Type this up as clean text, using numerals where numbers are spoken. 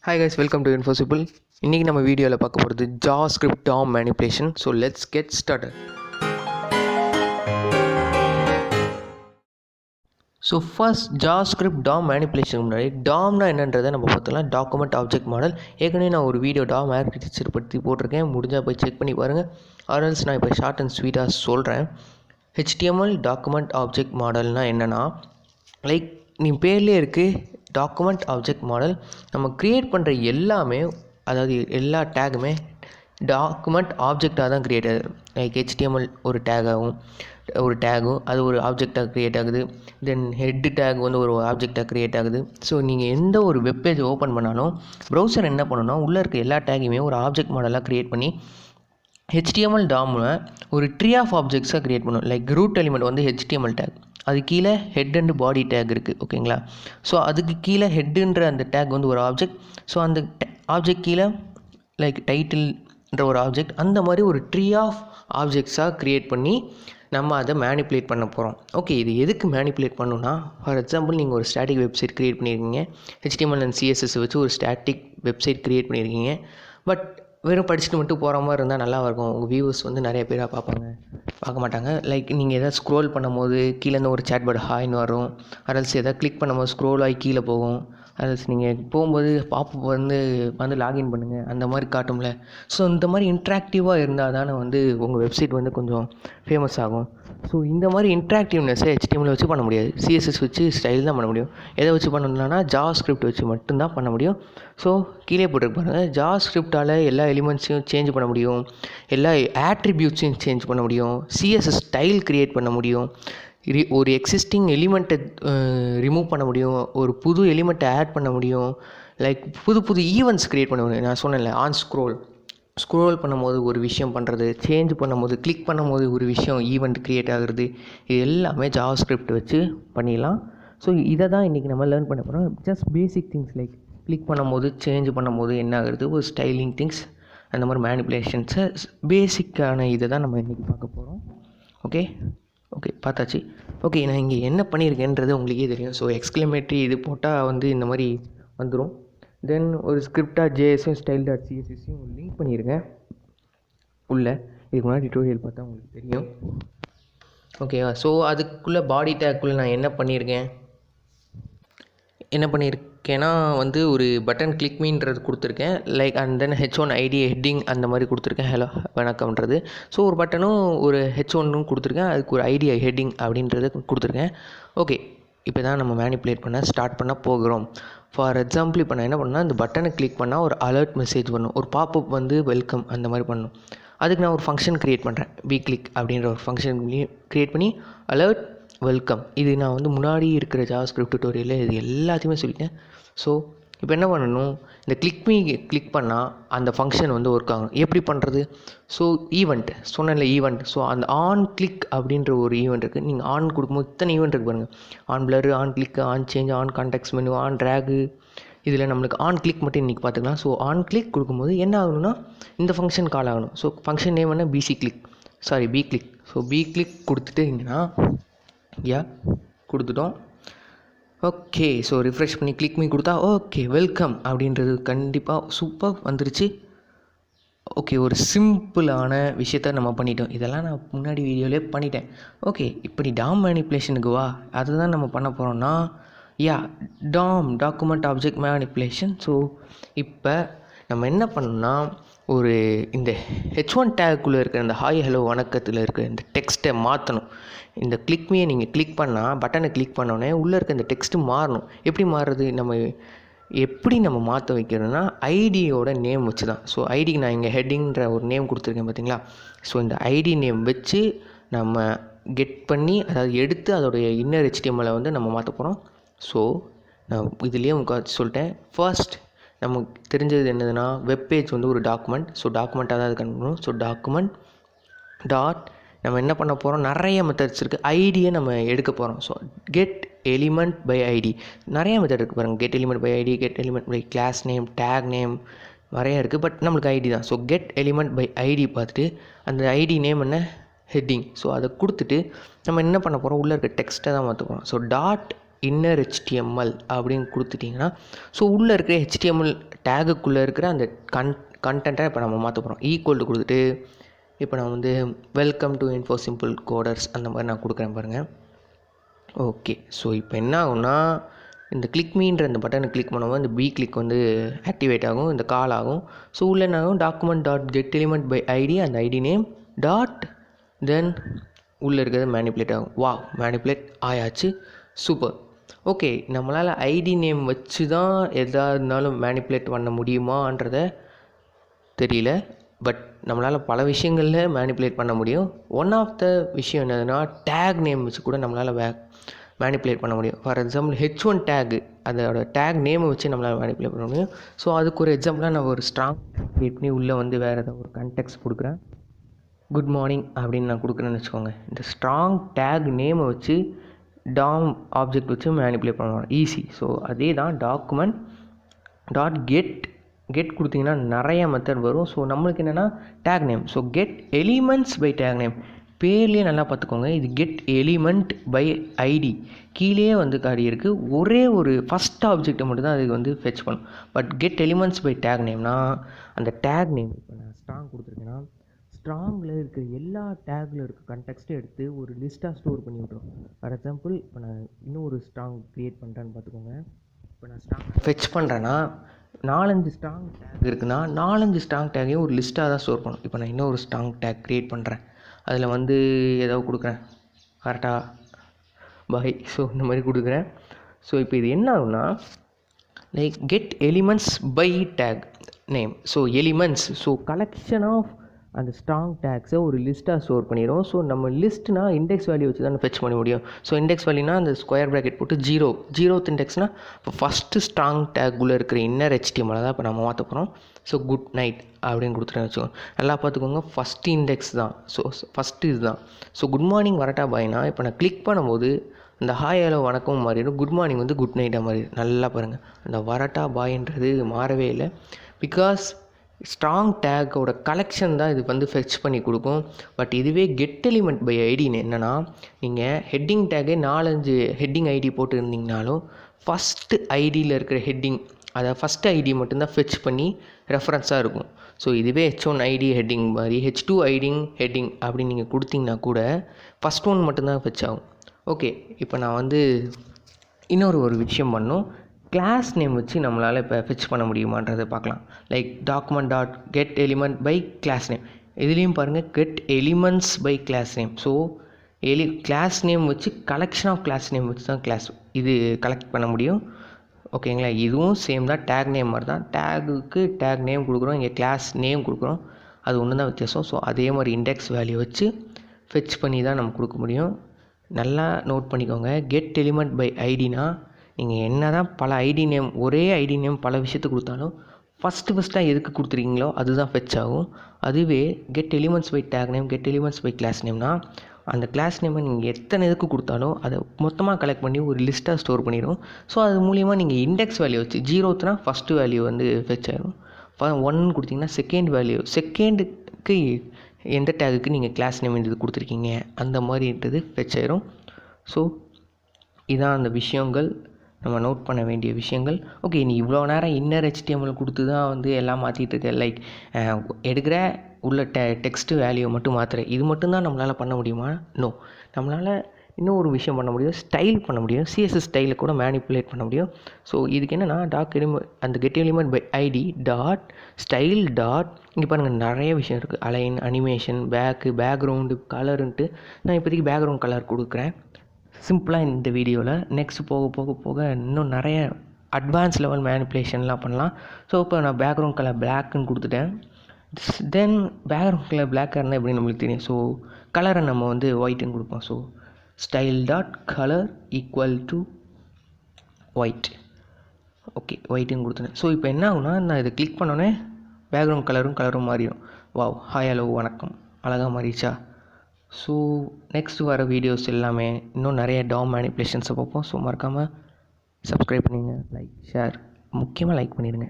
Hi guys, welcome to Infosible. இன்னைக்கு நம்ம வீடியோவில் பார்க்க போகிறது JavaScript DOM Manipulation. So let's get started. So first JavaScript DOM Manipulation முன்னாடி DOMனா என்னன்றதை நம்ம பார்த்துக்கலாம். Document object model. ஏற்கனவே நான் ஒரு வீடியோ DOM ஆர்கிடெக்சர் பற்றி போட்டிருக்கேன், முடிஞ்சால் போய் செக் பண்ணி பாருங்கள். ஆர்எல்ஸ் நான் இப்போ ஷார்ட் அண்ட் ஸ்வீட்டாக சொல்கிறேன். HTML டாக்குமெண்ட் ஆப்ஜெக்ட் மாடல்னால் என்னென்னா, லைக் நீ பேர்லேயே இருக்குது டாக்குமெண்ட் ஆப்ஜெக்ட் மாடல். நம்ம க்ரியேட் பண்ணுற எல்லாமே, அதாவது எல்லா டேகுமே டாக்குமெண்ட் ஆப்ஜெக்டாக தான் க்ரியேட் ஆகுது. லைக் HTML ஒரு டேகும் அது ஒரு ஆப்ஜெக்டாக க்ரியேட் ஆகுது. தென் ஹெட் டேக் வந்து ஒரு ஆப்ஜெக்டாக க்ரியேட் ஆகுது. ஸோ நீங்கள் எந்த ஒரு வெப்பேஜ் ஓப்பன் பண்ணாலும் ப்ரௌசர் என்ன பண்ணணும்னா, உள்ளே இருக்க எல்லா டேகையுமே ஒரு ஆப்ஜெக்ட் மாடலாக க்ரியேட் பண்ணி HTML DOMல ஒரு ட்ரீ ஆஃப் ஆப்ஜெக்ட்ஸாக க்ரியேட் பண்ணும். லைக் ரூட் எலிமெண்ட் வந்து HTML டேக், அது கீழே ஹெட் அண்ட் பாடி டேக் இருக்குது, ஓகேங்களா? ஸோ அதுக்கு கீழே ஹெட்டுன்ற அந்த டேக் வந்து ஒரு ஆப்ஜெக்ட். ஸோ அந்த ஆப்ஜெக்ட் கீழே லைக் டைட்டில்ன்ற ஒரு ஆப்ஜெக்ட், அந்த மாதிரி ஒரு ட்ரீ ஆஃப் ஆப்ஜெக்ட்ஸாக க்ரியேட் பண்ணி நம்ம அதை மேனிப்புலேட் பண்ண போகிறோம். ஓகே, இது எதுக்கு மேனிப்புலேட் பண்ணணும்னா, ஃபார் எக்ஸாம்பிள் நீங்கள் ஒரு ஸ்டாட்டிக் வெப்சைட் க்ரியேட் பண்ணியிருக்கீங்க, HTML அண்ட் CSS வச்சு ஒரு ஸ்டாட்டிக் வெப்சைட் க்ரியேட் பண்ணியிருக்கீங்க. பட் வெறும் படிச்சுட்டு மட்டும் போகிற மாதிரி இருந்தால் நல்லா இருக்கும். உங்கள் வியூவர்ஸ் வந்து நிறைய பேராக பார்க்க மாட்டாங்க. லைக் நீங்கள் எதாவது ஸ்க்ரோல் பண்ணும்போது கீழேருந்து ஒரு சேட் பாட் ஹாய்னு வரும், அதல்ஸ் எதாவது கிளிக் பண்ணும்போது ஸ்க்ரோல் ஆகி கீழே போகும், அதல்ஸ் நீங்கள் போகும்போது பாப்பப் வந்து லாகின் பண்ணுங்கள் அந்த மாதிரி காட்டும்ல. ஸோ இந்த மாதிரி இன்ட்ராக்டிவாக இருந்தால் தானே வந்து உங்கள் வெப்சைட் வந்து கொஞ்சம் ஃபேமஸ் ஆகும். ஸோ இந்த மாதிரி இன்ட்ராக்டிவ்னஸை HTML வச்சு பண்ண முடியாது, CSS வச்சு ஸ்டைல் தான் பண்ண முடியும். எதை வச்சு பண்ணணும்னா JavaScript வச்சு மட்டும்தான் பண்ண முடியும். ஸோ கீழே போட்டுருக்கு பாருங்கள், JavaScripடால் எல்லா எலிமெண்ட்ஸையும் சேஞ்ச் பண்ண முடியும், எல்லா ஆட்ரிபியூட்ஸையும் சேஞ்ச் பண்ண முடியும், CSS ஸ்டைல் க்ரியேட் பண்ண முடியும், ஒரு எக்ஸிஸ்டிங் எலிமெண்ட்டை ரிமூவ் பண்ண முடியும், ஒரு புது எலிமெண்ட்டை ஆட் பண்ண முடியும், லைக் புது ஈவெண்ட்ஸ் க்ரியேட் பண்ண முடியும். நான் சொன்னேன்ல, ஸ்க்ரோல் பண்ணும்போது ஒரு விஷயம் பண்ணுறது, சேஞ்ச் பண்ணும்போது கிளிக் பண்ணும்போது ஒரு விஷயம் ஈவெண்ட் க்ரியேட் ஆகுறது, இது எல்லாமே JavaScript வச்சு பண்ணிடலாம். ஸோ இதை தான் இன்றைக்கி நம்ம லேர்ன் பண்ண போகிறோம். Just basic things like click பண்ணும்போது சேஞ்ச் பண்ணும்போது என்ன ஆகுறது, ஒரு ஸ்டைலிங் திங்ஸ், அந்த மாதிரி மேனிப்புலேஷன்ஸை பேசிக்கான இதை தான் நம்ம இன்றைக்கி பார்க்க போகிறோம். ஓகே பார்த்தாச்சு. ஓகே, நான் இங்கே என்ன பண்ணியிருக்கேன்றது உங்களுக்கே தெரியும். ஸோ எக்ஸ்க்ளமேட்ரி இது போட்டால் வந்து இந்த மாதிரி வந்துடும். தென் ஒரு ஸ்கிரிப்டாக JSம் style.cssயும் லிங்க் பண்ணியிருக்கேன் உள்ளே. இதுக்கு முன்னாடி டியூட்டோரியல் பார்த்தா உங்களுக்கு தெரியும், ஓகேவா? ஸோ அதுக்குள்ளே பாடி டேக்குள்ளே நான் என்ன பண்ணியிருக்கேன்னா வந்து ஒரு பட்டன் கிளிக் மீன்றது கொடுத்துருக்கேன். Like and then H1 ID heading அந்த மாதிரி கொடுத்துருக்கேன், ஹலோ வணக்கம்ன்றது. ஸோ ஒரு பட்டனும் ஒரு H1னும் கொடுத்துருக்கேன், அதுக்கு ஒரு ID ஹெட்டிங் அப்படின்றது கொடுத்துருக்கேன். ஓகே, இப்போ தான் நம்ம மேனிப்புலேட் ஸ்டார்ட் பண்ண போகிறோம். ஃபார் எக்ஸாம்பிள் இப்போ நான் என்ன பண்ணால், இந்த பட்டனை கிளிக் பண்ணால் ஒரு அலர்ட் மெசேஜ் பண்ணணும், ஒரு பாப்பப் வந்து வெல்கம் அந்த மாதிரி பண்ணணும். அதுக்கு நான் ஒரு ஃபங்க்ஷன் க்ரியேட் பண்ணுறேன், கிளிக் அப்படின்ற ஒரு ஃபங்க்ஷன் க்ரியேட் பண்ணி அலர்ட் வெல்கம். இது நான் வந்து முன்னாடி இருக்கிற JavaScript டியூட்டோரியலில் இது எல்லாத்தையுமே சொல்லிட்டேன். ஸோ இப்போ என்ன பண்ணணும், இந்த கிளிக் பண்ணால் அந்த ஃபங்க்ஷன் வந்து ஒர்க் ஆகணும். எப்படி பண்ணுறது? ஸோ ஈவெண்ட் சொன்னேன்ல, ஈவெண்ட். ஸோ அந்த ஆன் கிளிக் அப்படின்ற ஒரு ஈவெண்ட் இருக்குது. நீங்கள் ஆன் கொடுக்கும்போது இத்தனை ஈவெண்ட் இருக்குது பாருங்கள், on blur, on click, on change, on context menu, on drag. இதில் நம்மளுக்கு ஆன் கிளிக் மட்டும் இன்றைக்கி பார்த்துக்கலாம். ஸோ ஆன் கிளிக் கொடுக்கும்போது என்ன ஆகணும்னா, இந்த ஃபங்க்ஷன் கால் ஆகணும். ஸோ ஃபங்க்ஷன் நேம் என்ன, P click. So P click கொடுத்துட்டிங்கன்னா கொடுத்துட்டோம். ஓகே, ஸோ ரிஃப்ரெஷ் பண்ணி கிளிக் பண்ணி கொடுத்தா ஓகே வெல்கம் அப்படின்றது கண்டிப்பாக சூப்பர் வந்துருச்சு. ஓகே, ஒரு சிம்பிளான விஷயத்த நம்ம பண்ணிட்டோம். இதெல்லாம் நான் முன்னாடி வீடியோவிலே பண்ணிட்டேன். ஓகே, இப்படி டாம் மேனிப்புலேஷனுக்கு வா, அதுதான் நம்ம பண்ண போகிறோம்னா, டாக்குமெண்ட் ஆப்ஜெக்ட் மேனிப்புலேஷன். ஸோ இப்போ நம்ம என்ன பண்ணோம்னா, ஒரு இந்த H1 டேக்குள்ளே இருக்கிற இந்த ஹாய் ஹலோ வணக்கத்தில் இருக்கிற இந்த டெக்ஸ்ட்டை மாற்றணும். இந்த கிளிக்மியை நீங்கள் கிளிக் பண்ணால், பட்டனை கிளிக் பண்ணோடனே உள்ளே இருக்க இந்த டெக்ஸ்ட்டு மாறணும். எப்படி மாறுறது, எப்படி நம்ம மாற்ற வைக்கிறதுனா, ஐடியோட நேம் வச்சு தான். ஸோ ஐடிக்கு நான் இங்கே ஹெட்டிங்கிற ஒரு நேம் கொடுத்துருக்கேன் பார்த்தீங்களா? ஸோ இந்த ஐடி நேம் வச்சு நம்ம கெட் பண்ணி, அதாவது எடுத்து அதோடைய இன்னர் HTML வந்து நம்ம மாற்ற போகிறோம். ஸோ நான் இதுலேயே உங்களுக்கு சொல்லிட்டேன். ஃபர்ஸ்ட் நமக்கு தெரிஞ்சது என்னதுன்னா, வெப்பேஜ் வந்து ஒரு டாக்குமெண்ட். ஸோ டாக்குமெண்ட்டாக தான் அது கண்டுக்கணும். ஸோ டாக்குமெண்ட் டாட் நம்ம என்ன பண்ண போகிறோம், நிறைய மெத்தட்ஸ் இருக்குது. ஐடியை நம்ம எடுக்க போகிறோம். So get element by ID, நிறைய மெத்தட் இருக்குது பாருங்கள். Get element by ID, get element by class name, tag name, நிறைய இருக்குது. பட் நம்மளுக்கு ஐடி தான். So get element by ID பார்த்துட்டு அந்த ஐடி நேம் என்ன, ஹெட்டிங். ஸோ அதை கொடுத்துட்டு நம்ம என்ன பண்ண போகிறோம், உள்ளே இருக்க டெக்ஸ்ட்டை தான் மாற்ற போகிறோம். ஸோ டாட் இன்னர் HTML அப்படின்னு கொடுத்துட்டிங்கன்னா ஸோ உள்ளே இருக்கிற HTML டேகுக்குள்ளே இருக்கிற அந்த கண்டென்ட்டை இப்போ நம்ம மாற்ற போகிறோம். ஈக்குவல் டு கொடுத்துட்டு இப்போ நான் வந்து welcome to info simple coders அந்த மாதிரி நான் கொடுக்குறேன் பாருங்கள். ஓகே, ஸோ இப்போ என்ன ஆகும்னா இந்த கிளிக் மீன்ற இந்த பட்டனை கிளிக் பண்ணும்போது இந்த பி கிளிக் வந்து ஆக்டிவேட் ஆகும், இந்த கால் ஆகும். ஸோ உள்ள என்ன ஆகும், document dot get element by ID அந்த ஐடி நேம் டாட் தென் உள்ளே இருக்கிறது மேனிப்புலேட் ஆகும். வா, மேனிப்புலேட் ஆயாச்சு, சூப்பர். ஓகே, நம்மளால் ஐடி நேம் வச்சு தான் எதாக இருந்தாலும் மேனிப்புலேட் பண்ண முடியுமான்றத தெரியல. பட் நம்மளால் பல விஷயங்களில் மேனிப்புலேட் பண்ண முடியும். ஒன் ஆஃப் த விஷயம் என்னதுன்னா டேக் நேம் வச்சு கூட நம்மளால் மேனிப்புலேட் பண்ண முடியும். ஃபார் எக்ஸாம்பிள் H1 டேகு, அதோட டேக் நேமை வச்சு நம்மளால் மேனிப்புலேட் பண்ண முடியும். ஸோ அதுக்கு ஒரு எக்ஸாம்பிளாக நான் ஒரு ஸ்ட்ராங் க்ரியேட் பண்ணி உள்ளே வந்து வேறு ஏதாவது ஒரு கண்டெக்ஸ்ட் கொடுக்குறேன். குட் மார்னிங் அப்படின்னு நான் கொடுக்குறேன்னு வச்சுக்கோங்க. இந்த ஸ்ட்ராங் டேக் நேமை வச்சு டாம் ஆப்ஜெக்ட் வச்சு மேனிப்புலேட் பண்ணுவாங்க, ஈஸி. ஸோ அதே தான் டாக்குமெண்ட் டாட் கெட் கொடுத்தீங்கன்னா நிறைய மெத்தட் வரும். ஸோ நம்மளுக்கு என்னென்னா take name, so get elements by tag name. பேர்லேயே நல்லா பார்த்துக்கோங்க, இது கெட் எலிமெண்ட் பை ஐடி கீழே வந்து காடி இருக்குது. ஒரே ஒரு ஃபஸ்ட் ஆப்ஜெக்டை மட்டும்தான் அதுக்கு வந்து ஃபெச் பண்ணும். But get elements by tag நேம்னா அந்த டேக் நேம் இப்போ நான் ஸ்ட்ராங் கொடுத்துருக்கேன்னா ஸ்ட்ராங்கில் இருக்கிற எல்லா டேக்கில் இருக்க கண்டெக்ஸ்ட்டை எடுத்து ஒரு லிஸ்ட்டாக ஸ்டோர் பண்ணி விட்ருவோம். ஃபார் எக்ஸாம்பிள் இப்போ நான் இன்னும் ஒரு ஸ்ட்ராங் க்ரியேட் பண்ணுறேன்னு பார்த்துக்கோங்க. இப்போ நான் ஸ்ட்ராங் ஃபெச் பண்ணுறேன்னா 4-5 ஸ்ட்ராங் டேக் இருக்குன்னா 4-5 ஸ்ட்ராங் டேக்கையும் ஒரு லிஸ்ட்டாக தான் ஸ்டோர் பண்ணும். இப்போ நான் இன்னொரு ஸ்ட்ராங் டேக் க்ரியேட் பண்ணுறேன், அதில் வந்து ஏதோ கொடுக்குறேன், கரெக்டாக பாய், ஸோ இந்த மாதிரி கொடுக்குறேன். ஸோ இப்போ இது என்ன ஆகும்னா like get elements by tag name. So elements, so collection of அந்த ஸ்ட்ராங் டேக்ஸை ஒரு லிஸ்ட்டாக ஸ்டோர் பண்ணிடும். ஸோ நம்ம லிஸ்ட்னா இண்டெக்ஸ் வேல்யூ வச்சு தான் ஃபெச் பண்ண முடியும். ஸோ இண்டெக்ஸ் வேல்யூனா அந்த ஸ்கொயர் ப்ராக்கெட் போட்டு 0th இண்டெக்ஸ்னால் இப்போ ஃபஸ்ட்டு ஸ்ட்ராங் டேக்குள்ளே இருக்கிற இன்னர் HTML தான் இப்போ நம்ம மாற்ற போகிறோம். ஸோ குட் நைட் அப்படின்னு கொடுத்துட்டு வச்சுக்கோங்க. நல்லா பார்த்துக்கோங்க, ஃபஸ்ட்டு இண்டெக்ஸ் தான். ஸோ ஃபஸ்ட்டு இதுதான். ஸோ குட் மார்னிங் வரட்டா பாய்னா இப்போ நான் கிளிக் பண்ணும்போது இந்த ஹாய் ஹலோ வணக்கம் மாறிடும், குட் மார்னிங் வந்து குட் நைட்டாக மாறிடும். நல்லா பாருங்கள், அந்த வரட்டா பாயின்றது மாறவே இல்லை. பிகாஸ் ஸ்ட்ராங் டேக்கோட கலெக்ஷன் தான் இது வந்து ஃபெச் பண்ணி கொடுக்கும். பட் இதுவே கெட் எலிமெண்ட் பை ஐடின்னு என்னென்னா நீங்கள் ஹெட்டிங் டேக்கே 4-5 ஹெட்டிங் ஐடி போட்டு இருந்தீங்கனாலும் ஃபஸ்ட்டு ஐடியில் இருக்கிற ஹெட்டிங், அதை ஃபஸ்ட் ஐடி மட்டும்தான் ஃபெச் பண்ணி ரெஃபரன்ஸாக இருக்கும். ஸோ இதுவே H1 ஐடி ஹெட்டிங் மாதிரி H2 ஐடிங் ஹெட்டிங் அப்படின்னு நீங்கள் கொடுத்தீங்கன்னா கூட ஃபஸ்ட் ஒன் மட்டும்தான் ஃபெச் ஆகும். ஓகே, இப்போ நான் வந்து இன்னொரு விஷயம் பண்ணணும். கிளாஸ் நேம் வச்சு நம்மளால் இப்போ ஃபெச் பண்ண முடியுமான்றதை பார்க்கலாம். Like document dot get element by class name. இதுலேயும் பாருங்கள் get elements by class name. So class name வச்சு கலெக்ஷன் ஆஃப் கிளாஸ் நேம் வச்சு தான் கிளாஸ் இது கலெக்ட் பண்ண முடியும். ஓகேங்களா, இதுவும் சேம் தான், டேக் நேம் மாதிரி தான். டேகுக்கு டேக் நேம் கொடுக்குறோம், இங்கே கிளாஸ் நேம் கொடுக்குறோம், அது ஒன்று தான் வித்தியாசம். ஸோ அதே மாதிரி இண்டெக்ஸ் வேல்யூ வச்சு ஃபெச் பண்ணி தான் நம்ம கொடுக்க முடியும். நல்லா நோட் பண்ணிக்கோங்க, கெட் எலிமெண்ட் பை ஐடினா நீங்கள் என்ன தான் பல ஐடி நேம், ஒரே ஐடி நேம் பல விஷயத்துக்கு கொடுத்தாலும் ஃபஸ்ட்டாக எதுக்கு கொடுத்துருக்கீங்களோ அதுதான் ஃபெச் ஆகும். அதுவே get elements by tag name, get elements by class நேம்னா அந்த கிளாஸ் நேமை நீங்கள் எத்தனை இதுக்கு கொடுத்தாலும் அதை மொத்தமாக கலெக்ட் பண்ணி ஒரு லிஸ்ட்டாக ஸ்டோர் பண்ணிடும். ஸோ அது மூலிமா நீங்கள் இண்டெக்ஸ் வேல்யூ வச்சு 0த்னா ஃபஸ்ட்டு வேல்யூ வந்து ஃபெச் ஆகிடும். 1 கொடுத்தீங்கன்னா செகண்ட் வேல்யூ, செகண்டுக்கு எந்த டேகுக்கு நீங்கள் கிளாஸ் நேம் இது கொடுத்துருக்கீங்க அந்த மாதிரின்றது ஃபெச் ஆயிரும். ஸோ இதான் அந்த விஷயங்கள், நம்ம நோட் பண்ண வேண்டிய விஷயங்கள். ஓகே, நீ இவ்வளோ நேரம் இன்னர் HTML கொடுத்து தான் வந்து எல்லாம் மாற்றிட்டு இருக்க, லைக் எடுக்கிற உள்ள டெக்ஸ்ட்டு வேல்யூ மட்டும் மாற்றுற, இது மட்டும்தான் நம்மளால் பண்ண முடியுமா? நோ, நம்மளால் இன்னும் ஒரு விஷயம் பண்ண முடியும், ஸ்டைல் பண்ண முடியும். CSS ஸ்டைலில் கூட மேனிப்புலேட் பண்ண முடியும். ஸோ இதுக்கு என்னென்னா அந்த get element by ID dot style dot, இங்கே பாருங்கள் நிறைய விஷயம் இருக்குது, அலைன், அனிமேஷன், பேக்ரவுண்டு, கலருன்ட்டு. நான் இப்போதைக்கு பேக்ரவுண்ட் கலர் கொடுக்குறேன் சிம்பிளாக இந்த வீடியோவில். நெக்ஸ்ட் போக இன்னும் நிறைய அட்வான்ஸ் லெவல் மேனிப்புலேஷன்லாம் பண்ணலாம். ஸோ இப்போ நான் பேக்ரவுண்ட் கலர் பிளாக்குன்னு கொடுத்துட்டேன். தென் பேக்ரவுண்ட் கலர் பிளாக்காக இருந்தால் எப்படி நம்மளுக்கு தெரியும்? ஸோ கலரை நம்ம வந்து ஒயிட்டுன்னு கொடுப்போம். So style dot colour equal to white. Okay, ஒயிட்டுன்னு கொடுத்துட்டேன். ஸோ இப்போ என்ன ஆகுனா நான் இதை கிளிக் பண்ணோன்னே பேக்ரவுண்ட் கலரும் மாறிடும். வாவ், ஹாய் ஹலோ வணக்கம், அழகாக மாறிடுச்சா? ஸோ நெக்ஸ்ட் வர வீடியோஸ் எல்லாமே இன்னும் நிறைய டாம் மேனிப்புலேஷன்ஸை பார்ப்போம். ஸோ மறக்காமல் சப்ஸ்கிரைப் பண்ணிடுங்க, லைக், ஷேர், முக்கியமாக லைக் பண்ணிடுங்க.